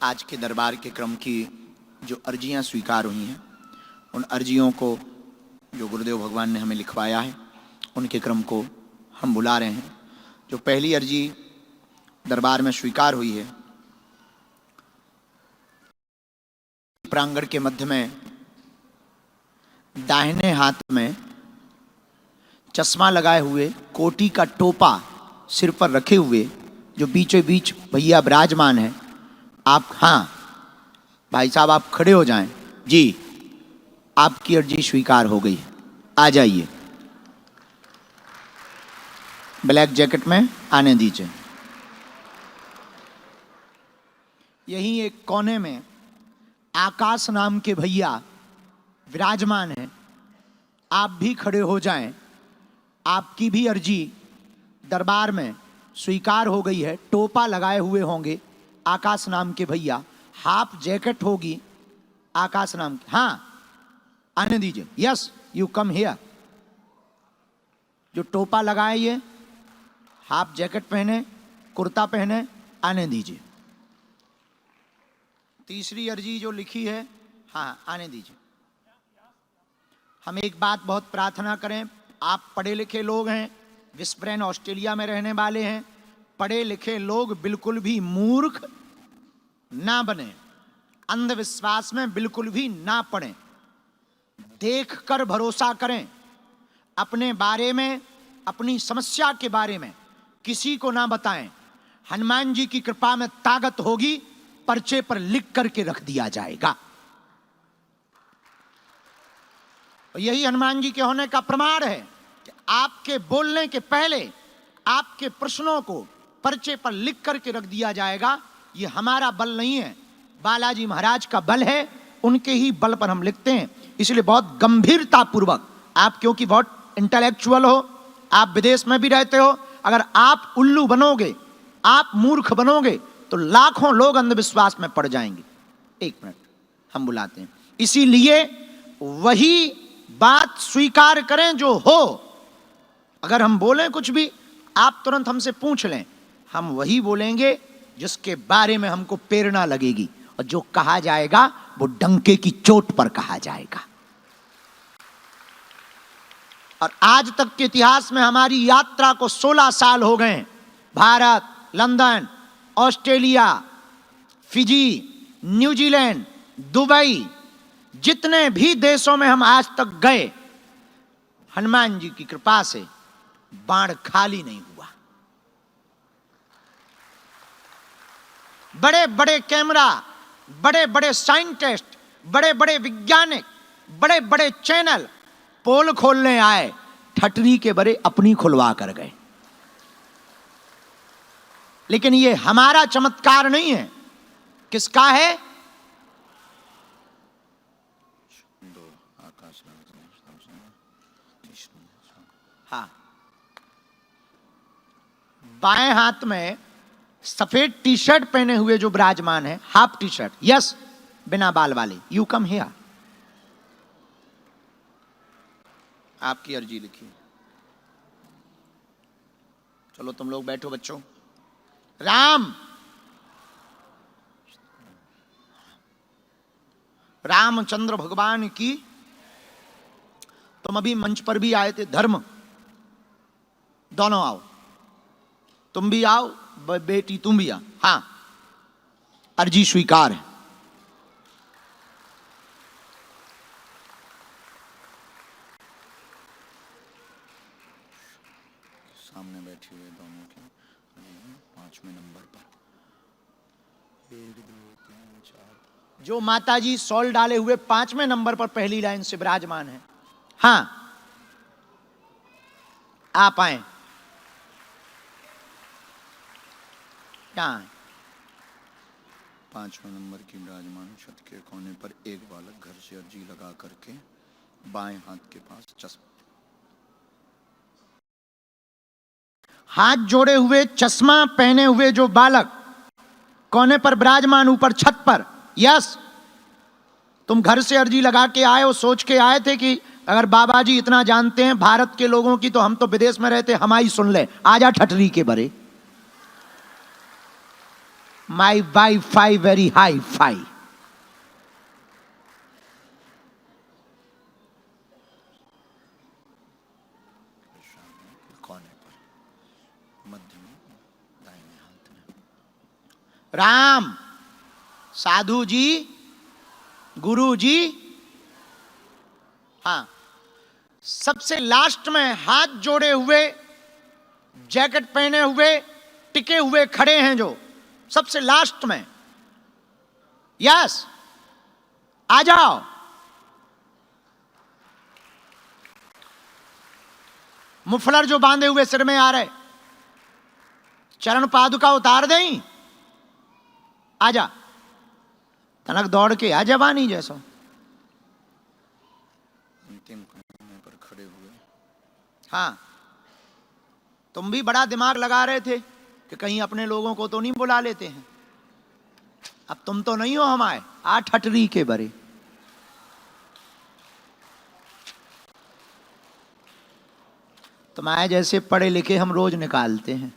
आज के दरबार के क्रम की जो अर्जियां स्वीकार हुई हैं, उन अर्जियों को जो गुरुदेव भगवान ने हमें लिखवाया है, उनके क्रम को हम बुला रहे हैं। जो पहली अर्जी दरबार में स्वीकार हुई है, प्रांगण के मध्य में दाहिने हाथ में चश्मा लगाए हुए, कोटी का टोपा सिर पर रखे हुए, जो बीचों बीच भैया विराजमान है। आप, हाँ भाई साहब, आप खड़े हो जाएं। जी, आपकी अर्जी स्वीकार हो गई, आ जाइए। ब्लैक जैकेट में आने दीजिए। यहीं एक कोने में आकाश नाम के भैया विराजमान हैं। आप भी खड़े हो जाएं। आपकी भी अर्जी दरबार में स्वीकार हो गई है। टोपा लगाए हुए होंगे आकाश नाम के भैया, हाफ जैकेट होगी आकाश नाम की। हाँ, आने दीजिए। Yes, you come here. जो टोपा लगाए, ये हाफ जैकेट पहने, कुर्ता पहने, आने दीजिए। तीसरी अर्जी जो लिखी है, हाँ आने दीजिए। हम एक बात बहुत प्रार्थना करें, आप पढ़े लिखे लोग हैं, विस्ब्रेन ऑस्ट्रेलिया में रहने वाले हैं। पढ़े लिखे लोग बिल्कुल भी मूर्ख ना बने, अंधविश्वास में बिल्कुल भी ना पड़ें, देखकर भरोसा करें। अपने बारे में, अपनी समस्या के बारे में किसी को ना बताएं। हनुमान जी की कृपा में ताकत होगी, पर्चे पर लिख करके रख दिया जाएगा। यही हनुमान जी के होने का प्रमाण है कि आपके बोलने के पहले आपके प्रश्नों को पर्चे पर लिख करके रख दिया जाएगा। ये हमारा बल नहीं है, बालाजी महाराज का बल है। उनके ही बल पर हम लिखते हैं। इसलिए बहुत गंभीरता पूर्वक, आप क्योंकि बहुत इंटेलेक्चुअल हो, आप विदेश में भी रहते हो, अगर आप उल्लू बनोगे, आप मूर्ख बनोगे, तो लाखों लोग अंधविश्वास में पड़ जाएंगे। एक मिनट, हम बुलाते हैं। इसीलिए वही बात स्वीकार करें जो हो। अगर हम बोलें कुछ भी, आप तुरंत हमसे पूछ लें, हम वही बोलेंगे जिसके बारे में हमको प्रेरणा लगेगी, और जो कहा जाएगा वो डंके की चोट पर कहा जाएगा। और आज तक के इतिहास में हमारी यात्रा को 16 साल हो गए। Bharat, London, Australia, Fiji, New Zealand, Dubai, जितने भी देशों में हम आज तक गए, हनुमान जी की कृपा से बाण खाली नहीं हुआ। बड़े बड़े कैमरा, बड़े बड़े साइंटिस्ट, बड़े बड़े वैज्ञानिक, बड़े बड़े चैनल पोल खोलने आए, ठटरी के बड़े अपनी खुलवा कर गए। लेकिन ये हमारा चमत्कार नहीं है, किसका है? हाँ, बाएं हाथ में सफेद टी शर्ट पहने हुए जो विराजमान है, हाफ टी शर्ट, यस, बिना बाल वाले, यू कम हियर। आपकी अर्जी लिखी। चलो तुम लोग बैठो बच्चों। राम, रामचंद्र भगवान की। तुम अभी मंच पर भी आए थे, धर्म, दोनों आओ। तुम भी आओ, बेटी तुम भी आओ। हाँ, अर्जी स्वीकार है। सामने बैठे हुए दोनों के 5वें नंबर पर 1 2 3 4, जो माताजी सॉल डाले हुए 5वें नंबर पर पहली लाइन से विराजमान है। हाँ, आप आए। कहाँ? 5वें नंबर की विराजमान छत के कोने पर एक बालक घर से अर्जी लगा करके बाएं हाथ के पास चश्मा, हाथ जोड़े हुए, चश्मा पहने हुए जो बालक कोने पर विराजमान, ऊपर छत पर। यस, तुम घर से अर्जी लगा के आए हो, सोच के आए थे कि अगर बाबा जी इतना जानते हैं भारत के लोगों की, तो हम तो विदेश में रहते, हमारी सुन ले। आजा ठटरी के बरे, my WiFi very hifi. Ram, sadhu ji, guru ji, हाँ, सबसे लास्ट में हाथ जोड़े हुए, जैकेट पहने हुए, टिके हुए खड़े हैं जो सबसे लास्ट में। यस, आ जाओ। मुफलर जो बांधे हुए सिर में आ रहे, चरण पादुका उतार दें, आजा। तनक दौड़ के आ जवानी जैसो। अंतिम कोने पर खड़े हुए। हाँ, तुम भी बड़ा दिमाग लगा रहे थे कि कहीं अपने लोगों को तो नहीं बुला लेते हैं। अब तुम तो नहीं हो हमारे 8 हटरी के बरे। तुम्हारे जैसे पढ़े लिखे हम रोज निकालते हैं।